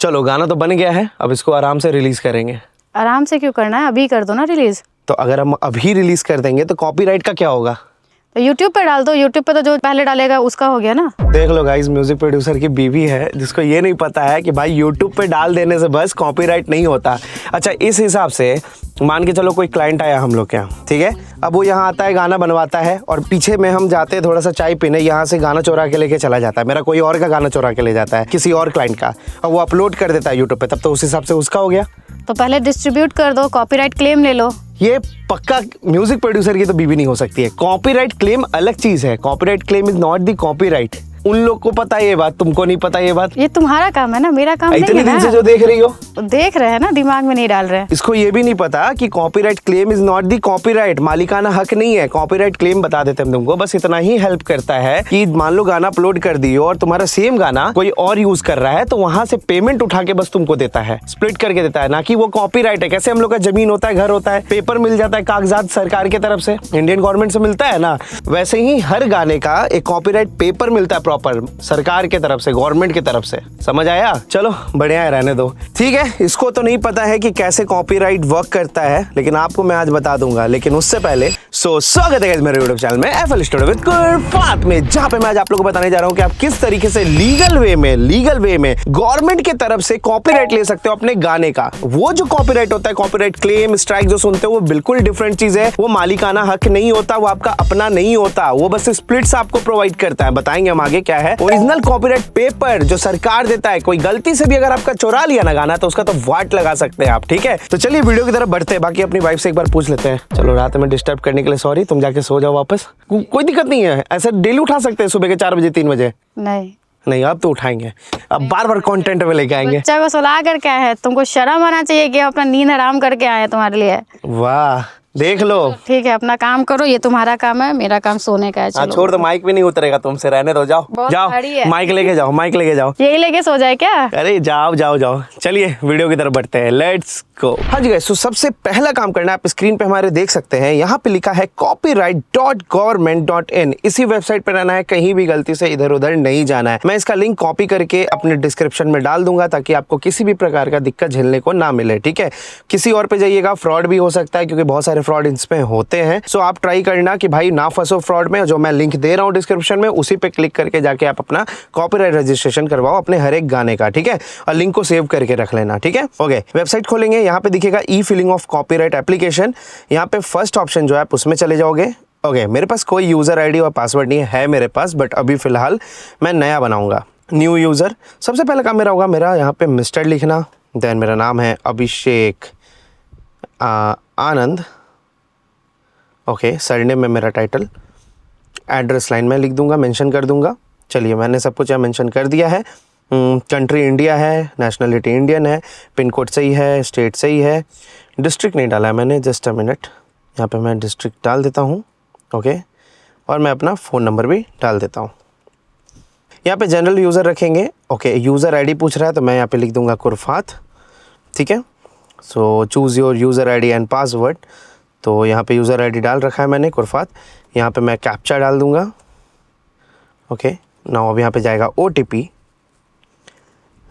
चलो गाना तो बन गया है, अब इसको आराम से रिलीज करेंगे। आराम से क्यों करना है, अभी कर दो ना रिलीज। तो अगर हम अभी रिलीज कर देंगे तो कॉपीराइट का क्या होगा? तो यूट्यूब पे डाल दो, यूट्यूब पे तो जो पहले डालेगा उसका हो गया ना। देख लो गाइस, म्यूजिक प्रोड्यूसर की बीवी है जिसको ये नहीं पता है कि भाई यूट्यूब पे डाल देने से बस कॉपीराइट नहीं होता। अच्छा, इस हिसाब से मान के चलो कोई क्लाइंट आया हम लोग के यहाँ, ठीक है, अब वो यहाँ आता है, गाना बनवाता है और पीछे में हम जाते हैं थोड़ा सा चाय पीने, यहाँ से गाना चुरा के लेके चला जाता है, मेरा कोई और का गाना चुरा के ले जाता है किसी और क्लाइंट का, और वो अपलोड कर देता है यूट्यूब पे, तब तो उस हिसाब से उसका हो गया। तो पहले डिस्ट्रीब्यूट कर दो, कॉपीराइट क्लेम ले लो। ये पक्का म्यूजिक प्रोड्यूसर की तो बीवी नहीं हो सकती है। कॉपीराइट क्लेम अलग चीज है, copyright claim is not the copyright. उन लोग को पता है ये बात, तुमको नहीं पता ये बात। ये तुम्हारा काम है ना, मेरा काम नहीं है इतने दिन ना। से जो देख रही हो, देख रहे हैं ना, दिमाग में नहीं डाल रहे हैं। इसको ये भी नहीं पता कि copyright claim is not the copyright, मालिकाना हक नहीं है। कॉपीराइट क्लेम बता देते हम तुमको, बस इतना ही हेल्प करता है कि मान लो गाना अपलोड कर दियो और तुम्हारा सेम गाना कोई और यूज कर रहा है तो वहां से पेमेंट उठा के बस तुमको देता है, स्प्लिट करके देता है, ना कि वो कॉपीराइट है। कैसे हम लोग का जमीन होता है, घर होता है, पेपर मिल जाता है, कागजात सरकार की तरफ से, इंडियन गवर्नमेंट से मिलता है ना, वैसे ही हर गाने का एक कॉपीराइट पेपर मिलता है प्रॉपर सरकार के तरफ से, गवर्नमेंट की तरफ से। समझ आया? चलो बढ़िया है, रहने दो। ठीक है, इसको तो नहीं पता है कि कैसे कॉपीराइट वर्क करता है, लेकिन आपको मैं आज बता दूंगा। लेकिन उससे पहले स्वागत है मेरे यूट्यूब चैनल में एफएल स्टूडियो विद कुरफात में, जहां पे मैं आज आप लोगों को बताने जा रहा हूं कि आप किस तरीके से लीगल वे में गवर्नमेंट की तरफ से कॉपीराइट ले सकते हो अपने गाने का। वो जो कॉपीराइट होता है, कॉपीराइट क्लेम स्ट्राइक जो सुनते हो, वो बिल्कुल डिफरेंट चीज है। वो मालिकाना हक नहीं होता, वो आपका अपना नहीं होता, वो बस स्प्लिट्स आपको प्रोवाइड करता है। बताएंगे हम आगे क्या है। ओरिजिनल कॉपीराइट पेपर जो सरकार देता है, कोई गलती से भी अगर आपका चुरा लिया ना गाना तो उसका तो वाट लगा सकते हैं आप। ठीक है, तो चलिए वीडियो की तरफ बढ़ते हैं। बाकी अपनी वाइफ से एक बार पूछ लेते हैं। चलो, रात में डिस्टर्ब करने के लिए सॉरी, तुम जाके सो जाओ वापस, कोई दिक्कत नहीं है। ऐसे डेली उठा सकते हैं सुबह के 4 बजे 3 बजे। नहीं, अब तो उठाएंगे, अब बार बार कंटेंट में लेके आएंगे। बच्चा को सुला कर क्या है, तुमको शर्म आना चाहिए कि अपना नींद हराम करके आए तुम्हारे लिए। वाह, देख लो। ठीक है, अपना काम करो, ये तुम्हारा काम है, मेरा काम सोने का है। चलो छोड़ दो, माइक भी नहीं उतरेगा तुमसे, रहने दो, जाओ जाओ, माइक लेके जाओ, माइक लेके जाओ। यही लेके सो जाए क्या? अरे जाओ जाओ जाओ, चलिए वीडियो की तरफ बढ़ते हैं, लेट्स गो। हाँ जी गाइस, तो सबसे पहला काम करना है, आप स्क्रीन पे हमारे देख सकते हैं, यहाँ पे लिखा है copyright.government.in। इसी वेबसाइट पे रहना है, कहीं भी गलती से इधर उधर नहीं जाना है। मैं इसका लिंक कॉपी करके अपने डिस्क्रिप्शन में डाल दूंगा ताकि आपको किसी भी प्रकार का दिक्कत झेलने को ना मिले। ठीक है, किसी और पे जाइएगा, फ्रॉड भी हो सकता है क्योंकि बहुत सारे फ्रॉड इसमें होते हैं। सो आप ट्राई करना कि भाई ना फंसो फ्रॉड में। जो मैं लिंक दे रहा हूँ डिस्क्रिप्शन में, उसी पे क्लिक करके जाके आप अपना कॉपीराइट रजिस्ट्रेशन करवाओ अपने हर एक गाने का। ठीक है, और लिंक को सेव करके रख लेना। ठीक है, ओके, वेबसाइट खोलेंगे, यहाँ पे दिखेगा ई फिलिंग ऑफ कॉपीराइट एप्लीकेशन। यहाँ पे फर्स्ट ऑप्शन जो है आप उसमें चले जाओगे। ओके, मेरे पास कोई यूजर आईडी और पासवर्ड नहीं है मेरे पास, बट अभी फिलहाल मैं नया बनाऊंगा, न्यू यूजर। सबसे पहला काम मेरा होगा, मेरा यहाँ पे मिस्टर लिखना, देन मेरा नाम है अभिषेक आनंद। ओके, सरनेम में मेरा टाइटल, एड्रेस लाइन में लिख दूंगा, मेंशन कर दूंगा। चलिए, मैंने सब कुछ यहाँ मेंशन कर दिया है। कंट्री इंडिया है, नेशनलिटी इंडियन है, पिन कोड सही है, स्टेट सही है, डिस्ट्रिक्ट नहीं डाला है मैंने, जस्ट अ मिनट, यहाँ पे मैं डिस्ट्रिक्ट डाल देता हूँ। ओके, और मैं अपना फ़ोन नंबर भी डाल देता हूँ। यहाँ पे जनरल यूज़र रखेंगे। ओके, यूज़र आईडी पूछ रहा है तो मैं यहाँ पे लिख दूंगा कुरफात। ठीक है, सो choose your user ID and password. तो यहाँ पे यूज़र आईडी डाल रखा है मैंने, कुरफात। यहाँ पे मैं कैप्चा डाल दूंगा। ओके, नाउ अब यहाँ पे जाएगा OTP।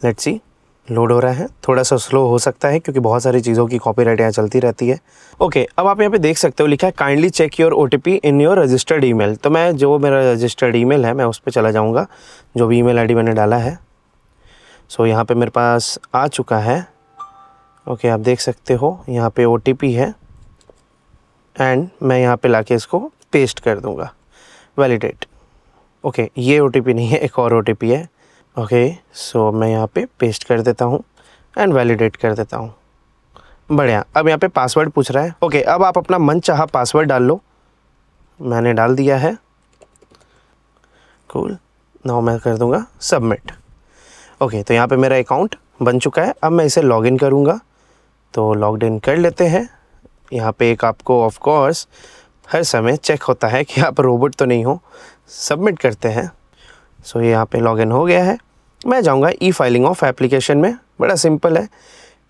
लेट्स सी, लोड हो रहा है, थोड़ा सा स्लो हो सकता है क्योंकि बहुत सारी चीज़ों की कॉपीराइट यहाँ चलती रहती है। ओके, अब आप यहाँ पे देख सकते हो लिखा है kindly check your OTP in your registered email. तो मैं जो मेरा रजिस्टर्ड ईमेल है मैं उस पर चला जाऊँगा, जो भी ईमेल आईडी मैंने डाला है। सो यहाँ पे मेरे पास आ चुका है। ओके, आप देख सकते हो यहाँ पे OTP है एंड मैं यहाँ पे लाके इसको पेस्ट कर दूँगा, वैलिडेट। ओके, ये OTP नहीं है, एक और OTP है। ओके, सो मैं यहाँ पे पेस्ट कर देता हूँ एंड वैलिडेट कर देता हूँ। बढ़िया, अब यहाँ पे पासवर्ड पूछ रहा है। ओके, अब आप अपना मनचाहा पासवर्ड डाल लो, मैंने डाल दिया है। कूल, नाउ मैं कर दूँगा सबमिट। ओके, तो यहाँ पे मेरा अकाउंट बन चुका है। अब मैं इसे लॉगिन करूँगा, तो लॉग्ड इन कर लेते हैं। यहाँ पे एक आपको ऑफ कोर्स हर समय चेक होता है कि आप रोबोट तो नहीं हो। सबमिट करते हैं। सो ये यहाँ पे लॉगिन हो गया है। मैं जाऊँगा ई फाइलिंग ऑफ एप्लीकेशन में, बड़ा सिंपल है,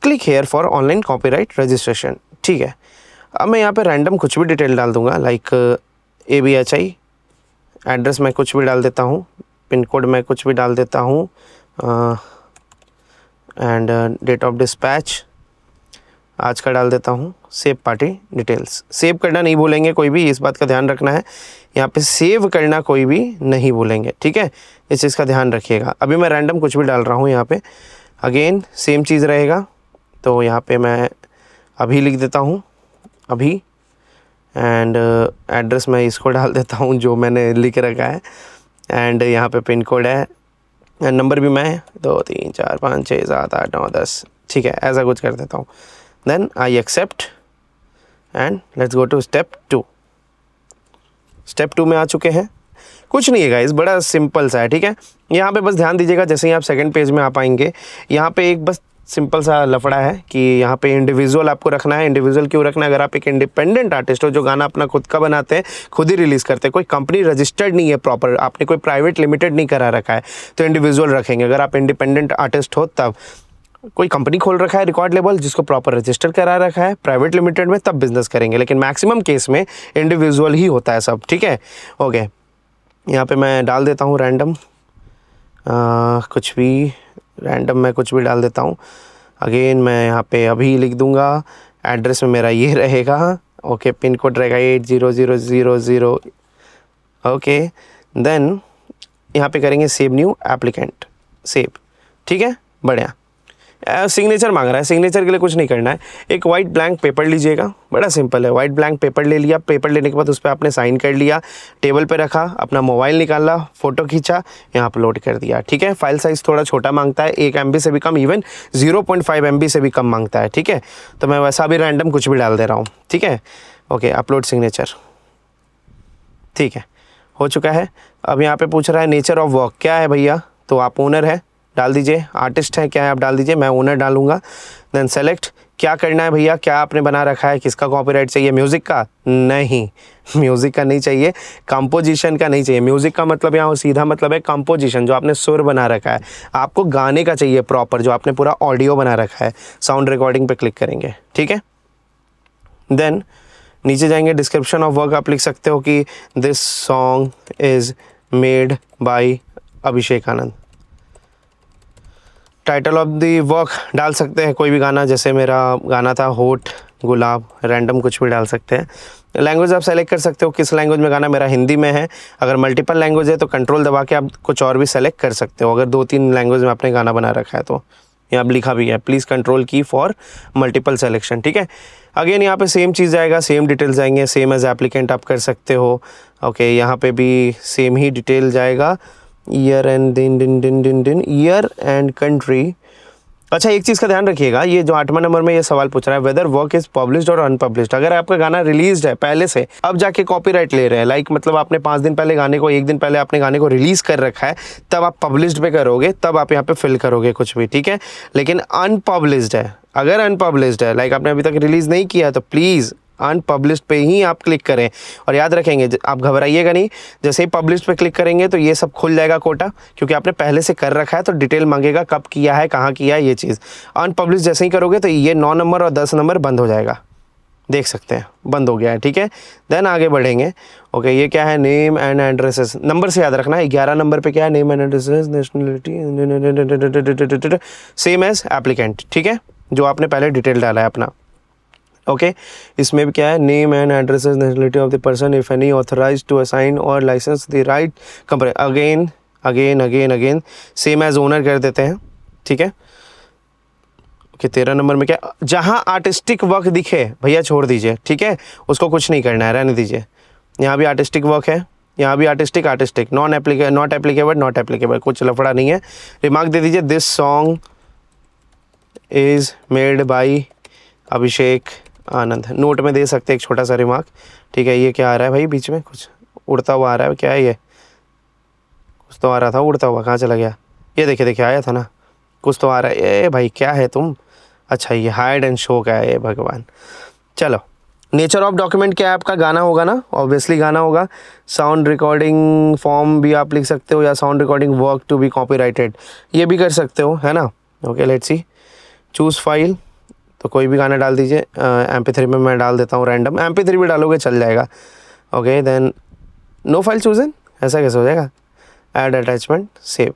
click here for online copyright registration. ठीक है, अब मैं यहाँ पे रैंडम कुछ भी डिटेल डाल दूँगा, लाइक ABHI, एड्रेस मैं कुछ भी डाल देता हूँ, पिन कोड मैं कुछ भी डाल देता हूँ, एंड डेट ऑफ डिस्पैच आज का डाल देता हूँ। सेव पार्टी डिटेल्स, सेव करना नहीं भूलेंगे कोई भी, इस बात का ध्यान रखना है। यहाँ पे सेव करना कोई भी नहीं भूलेंगे, ठीक है, इस चीज़ का ध्यान रखिएगा। अभी मैं रैंडम कुछ भी डाल रहा हूँ यहाँ पे, अगेन सेम चीज़ रहेगा। तो यहाँ पे मैं अभी लिख देता हूँ, अभी, एंड एड्रेस मैं इसको डाल देता हूँ जो मैंने लिख रखा है, एंड यहाँ पे पिन कोड है, एंड नंबर भी मैं 2 3 4 5 6 7 8 9 10, ठीक है, ऐसा कुछ कर देता हूँ। Then I accept and let's go to step 2। Step 2 में आ चुके हैं। कुछ नहीं है गाइस, बड़ा सिंपल सा है, ठीक है। यहाँ पे बस ध्यान दीजिएगा, जैसे ही आप सेकंड पेज में आ पाएंगे, यहाँ पे एक बस सिंपल सा लफड़ा है कि यहाँ पे इंडिविजुअल आपको रखना है। इंडिविजुअल क्यों रखना है? अगर आप एक इंडिपेंडेंट आर्टिस्ट हो जो गाना अपना खुद का बनाते हैं, खुद ही रिलीज़ करते हैं, कोई कंपनी रजिस्टर्ड नहीं है प्रॉपर, आपने कोई प्राइवेट लिमिटेड नहीं करा रखा है, तो इंडिविजुअल रखेंगे। अगर आप इंडिपेंडेंट आर्टिस्ट हो तब, कोई कंपनी खोल रखा है रिकॉर्ड लेबल जिसको प्रॉपर रजिस्टर करा रखा है प्राइवेट लिमिटेड में, तब बिजनेस करेंगे, लेकिन मैक्सिमम केस में इंडिविजुअल ही होता है सब, ठीक है। ओके, यहाँ पे मैं डाल देता हूँ रैंडम कुछ भी, रैंडम मैं कुछ भी डाल देता हूँ। अगेन मैं यहाँ पे अभी लिख दूँगा, एड्रेस में मेरा ये रहेगा, ओके, पिन कोड रहेगा 80000। ओके, देन यहाँ पे करेंगे सेव न्यू एप्लीकेंट, सेव, ठीक है, बढ़िया। सिग्नेचर मांग रहा है, सिग्नेचर के लिए कुछ नहीं करना है, एक वाइट ब्लैंक पेपर लीजिएगा, बड़ा सिंपल है। वाइट ब्लैंक पेपर ले लिया, पेपर लेने के बाद उस पर आपने साइन कर लिया, टेबल पे रखा, अपना मोबाइल निकाला, फ़ोटो खींचा, यहाँ अपलोड कर दिया, ठीक है। फाइल साइज़ थोड़ा छोटा मांगता है, 1 MB से भी कम, इवन 0.5 MB से भी कम मांगता है, ठीक है। तो मैं वैसा भी रैंडम कुछ भी डाल दे रहा हूँ, ठीक है। ओके, अपलोड सिग्नेचर, ठीक है, हो चुका है। अब यहाँ पे पूछ रहा है नेचर ऑफ वर्क क्या है भैया, तो आप ओनर है डाल दीजिए, आर्टिस्ट है क्या है आप डाल दीजिए, मैं ओनर डालूंगा। देन सेलेक्ट, क्या करना है भैया, क्या आपने बना रखा है, किसका कॉपीराइट चाहिए, म्यूज़िक का? नहीं, म्यूज़िक का नहीं चाहिए, कंपोजिशन का नहीं चाहिए। म्यूज़िक का मतलब यहाँ सीधा मतलब है कंपोजिशन, जो आपने सुर बना रखा है। आपको गाने का चाहिए प्रॉपर, जो आपने पूरा ऑडियो बना रखा है। साउंड रिकॉर्डिंग पे क्लिक करेंगे, ठीक है। देन नीचे जाएंगे, डिस्क्रिप्शन ऑफ वर्क आप लिख सकते हो कि this song is made by Abhishek Anand. Title of the work डाल सकते हैं कोई भी गाना, जैसे मेरा गाना था होठ गुलाब, रैंडम कुछ भी डाल सकते हैं। लैंग्वेज आप सेलेक्ट कर सकते हो किस लैंग्वेज में गाना, मेरा हिंदी में है। अगर मल्टीपल लैंग्वेज है तो कंट्रोल दबा के आप कुछ और भी सेलेक्ट कर सकते हो, अगर 2-3 लैंग्वेज में आपने गाना बना रखा है तो। यहाँ अब लिखा भी है प्लीज़ कंट्रोल की फॉर मल्टीपल सेलेक्शन, ठीक है। अगेन यहाँ पे सेम चीज़ जाएगा, सेम डिटेल्स आएंगे, सेम एज एप्लीकेंट आप कर सकते हो। ओके, यहाँ पे भी सेम ही डिटेल जाएगा, ईयर एंड दिन ईयर एंड कंट्री। अच्छा, एक चीज़ का ध्यान रखिएगा, ये जो 8वां नंबर में ये सवाल पूछ रहा है, वेदर वर्क इज़ पब्लिश्ड और अनपब्लिश्ड। अगर आपका गाना रिलीज्ड है पहले से, अब जाके कॉपीराइट ले रहे हैं, लाइक मतलब आपने 5 दिन पहले गाने को, 1 दिन पहले आपने गाने को रिलीज़ कर रखा है, तब आप पब्लिश्ड पे करोगे, तब आप यहाँ पे फिल करोगे कुछ भी, ठीक है। लेकिन अनपब्लिश्ड है, अगर अनपब्लिश्ड है, लाइक आपने अभी तक रिलीज़ नहीं किया है, तो प्लीज़ अनपब्लिश्ड पे ही आप क्लिक करें। और याद रखेंगे, आप घबराइएगा नहीं, जैसे ही पब्लिश्ड पे क्लिक करेंगे तो ये सब खुल जाएगा कोटा, क्योंकि आपने पहले से कर रखा है, तो डिटेल मांगेगा कब किया है, कहाँ किया है, ये चीज़। अनपब्लिश्ड जैसे ही करोगे तो ये 9 नंबर और 10 नंबर बंद हो जाएगा, देख सकते हैं बंद हो गया है, ठीक है। देन आगे बढ़ेंगे। ओके, ये क्या है, नेम एंड एड्रेसेस, नंबर से याद रखना है। 11 नंबर पे क्या है, name and addresses, nationality same as applicant, ठीक है, जो आपने पहले डिटेल डाला है अपना। ओके, इसमें भी क्या है, name and addresses, nationality of the person if any authorized to assign or license the right company. Again same as owner कर देते हैं, ठीक है। ओके, 13 नंबर में क्या, जहां आर्टिस्टिक वर्क दिखे भैया छोड़ दीजिए, ठीक है, उसको कुछ नहीं करना है, रहने दीजिए। यहाँ भी आर्टिस्टिक वर्क है, यहाँ भी आर्टिस्टिक, नॉट एप्लीकेबल, कुछ लफड़ा नहीं है। रिमार्क दे दीजिए, this song is made by Abhishek Anand. Note में दे सकते हैं एक छोटा सा रिमार्क, ठीक है। ये क्या आ रहा है भाई, बीच में कुछ उड़ता हुआ आ रहा है, क्या है ये, कुछ तो आ रहा था उड़ता हुआ, कहाँ चला गया, ये देखिए आया था ना, कुछ तो आ रहा है। ए भाई क्या है तुम, अच्छा ये हाइड एंड शो का है, ये भगवान। चलो, नेचर ऑफ डॉक्यूमेंट क्या है आपका, गाना होगा ना, ऑब्वियसली गाना होगा। साउंड रिकॉर्डिंग फॉर्म भी आप लिख सकते हो, या sound recording work to be copyrighted, ये भी कर सकते हो, है ना। Okay, let's see, choose file, तो कोई भी गाना डाल दीजिए। MP3 में मैं डाल देता हूँ रैंडम, MP3 भी डालोगे चल जाएगा। Okay, then no file chosen, ऐसा कैसे हो जाएगा, add attachment, save.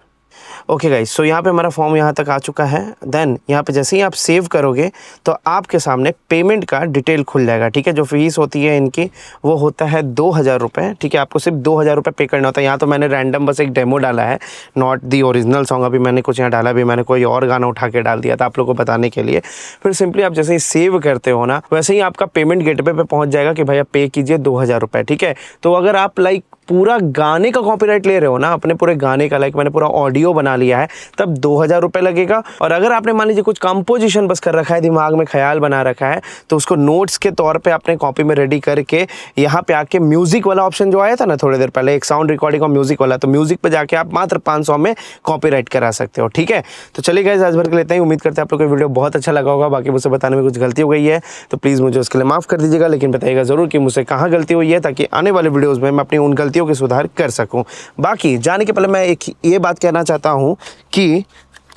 Okay guys, so यहाँ पे हमारा फॉर्म यहाँ तक आ चुका है। देन यहाँ पे जैसे ही आप सेव करोगे तो आपके सामने पेमेंट का डिटेल खुल जाएगा, ठीक है। जो फीस होती है इनकी वो होता है 2000 रुपये, ठीक है। आपको सिर्फ 2000 रुपये पे करना होता है। यहाँ तो मैंने रैंडम बस एक डेमो डाला है, नॉट दी ओरिजिनल सॉन्ग। अभी मैंने कुछ यहाँ डाला भी, मैंने कोई और गाना उठा के डाल दिया था आप लोगों को बताने के लिए। फिर सिंपली आप जैसे ही सेव करते हो ना, वैसे ही आपका पेमेंट गेटवे पे पहुँच जाएगा कि भैया पे कीजिए 2000 रुपये, ठीक है। तो अगर आप लाइक पूरा गाने का कॉपीराइट ले रहे हो ना, अपने पूरे गाने का, लाइक मैंने पूरा ऑडियो बना लिया है, तब 2000 रुपये लगेगा। और अगर आपने मान लीजिए कुछ कंपोजिशन बस कर रखा है, दिमाग में ख्याल बना रखा है, तो उसको नोट्स के तौर पे अपने कॉपी में रेडी करके यहाँ पे आके म्यूजिक वाला ऑप्शन जो आया था ना थोड़ी देर पहले, एक साउंड रिकॉर्डिंग और म्यूजिक वाला, तो म्यूजिक पे जाके आप मात्र 500 में कॉपीराइट करा सकते हो, ठीक है। तो चलिए गाइस, आज भर के लिए इतना ही। उम्मीद करते हैं आप लोग को वीडियो बहुत अच्छा लगा होगा। बाकी मुझसे बताने में कुछ गलती हो गई है तो प्लीज़ मुझे उसके लिए माफ़ कर दीजिएगा, लेकिन बताइएगा ज़रूर कि मुझसे कहाँ गलती हुई है, ताकि आने वाले वीडियोज़ में मैं अपनी उन गलतियों के सुधार कर सकूं। बाकी जाने के पहले मैं एक ये बात कहना चाहता हूं कि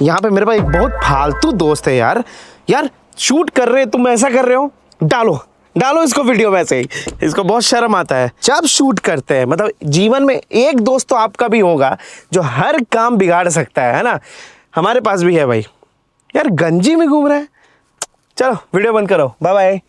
यहाँ पे मेरे पास एक बहुत फालतू दोस्त है यार शूट कर रहे तुम ऐसा कर रहे हो, डालो इसको वीडियो में से ही। इसको बहुत शर्म आता है जब शूट करते हैं। मतलब जीवन में एक दोस्त तो आपका भी होगा जो हर काम बिगाड़ सकता है ना। हमारे पास भी है भाई यार, गंजी में घूम रहा है। चलो वीडियो बंद करो, बाय बाय।